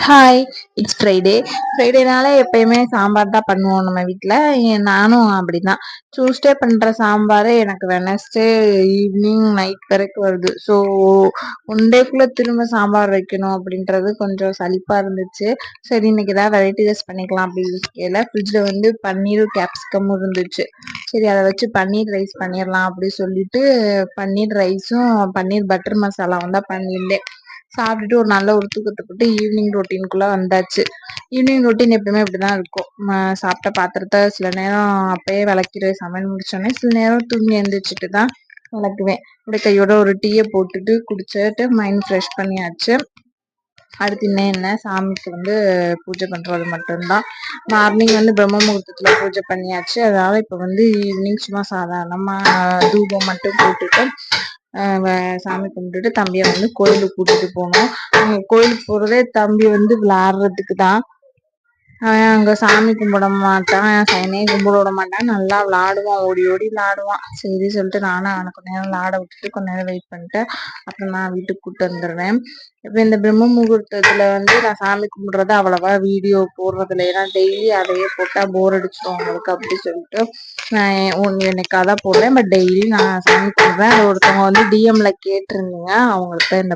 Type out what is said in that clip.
Hi, it's Friday. ஃப்ரைடேனால எப்பயுமே சாம்பார் தான் பண்ணுவோம் நம்ம வீட்டில். நானும் அப்படிதான். டியூஸ்டே பண்ணுற சாம்பார் எனக்கு வெனஸ்டே ஈவினிங் நைட் வரைக்கும் வருது. ஸோ ஒன் டேக்குள்ளே திரும்ப சாம்பார் வைக்கணும் அப்படின்றது கொஞ்சம் சலிப்பாக இருந்துச்சு. சரி, இன்னைக்கு ஏதாவது வெரைட்டி ரைஸ் பண்ணிக்கலாம் அப்படின்னு கேட்கல. ஃப்ரிட்ஜில் வந்து பன்னீரும் கேப்சிகமும் இருந்துச்சு. சரி, அதை வச்சு பன்னீர் ரைஸ் பண்ணிடலாம் அப்படின்னு சொல்லிட்டு பன்னீர் ரைஸும் பன்னீர் பட்டர் மசாலாவும் தான் பண்ணியிருந்தேன். சாப்பிட்டுட்டு ஒரு நல்ல ஒரு தூக்கத்தை போட்டு ஈவினிங் ரொட்டீனுக்குள்ள வந்தாச்சு. ஈவினிங் ரொட்டீன் எப்பயுமே இப்படிதான் இருக்கும். சாப்பிட்ட பாத்திரத்தை சில நேரம் அப்பயே விளக்கிடுவேன். சமையல் முடிச்சோடனே சில நேரம் தூங்கி எழுந்திரிச்சிட்டு தான் விளக்குவேன். இப்படி கையோட ஒரு டீயை போட்டுட்டு குடிச்சிட்டு மைண்ட் ஃப்ரெஷ் பண்ணியாச்சு. அடுத்து என்ன சாமிக்கு வந்து பூஜை பண்றது மட்டும்தான். மார்னிங் வந்து பிரம்ம முகூர்த்தத்துல பூஜை பண்ணியாச்சு. அதனால இப்ப வந்து ஈவினிங் சும்மா சாதாரணமா தூபம் மட்டும் போட்டுட்டு சாமி கும்பிட்டுட்டு தம்பியை வந்து கோயிலுக்கு கூட்டிட்டு போனோம். கோயிலுக்கு போறதே தம்பி வந்து விளையாடுறதுக்கு தான். அவன் அங்க சாமி கும்பிட மாட்டான், சைனையும் கும்பிட விட மாட்டான். நல்லா விளையாடுவான், ஓடி ஓடி விளையாடுவான். சரி சொல்லிட்டு நானும் அவனை கொஞ்ச நேரம் விளையாட விட்டுட்டு கொஞ்ச நேரம் வெயிட் பண்ணிட்டு அப்புறம் நான் வீட்டுக்கு கூப்பிட்டு வந்துடுவேன். இப்ப இந்த பிரம்ம முகூர்த்தத்துல வந்து நான் சாமி கும்பிடுறத அவ்வளவா வீடியோ போடுறது இல்லை. ஏன்னா டெய்லி அதையே போட்டா போர் அடிச்சிடும் அவங்களுக்கு அப்படி சொல்லிட்டு நான் என்னைக்காதான் போடுறேன். பட் டெய்லி நான் சாமி கும்பிடுறேன். அது ஒருத்தவங்க வந்து டிஎம்ல கேட்டிருந்தீங்க, அவங்கள்ட்ட இந்த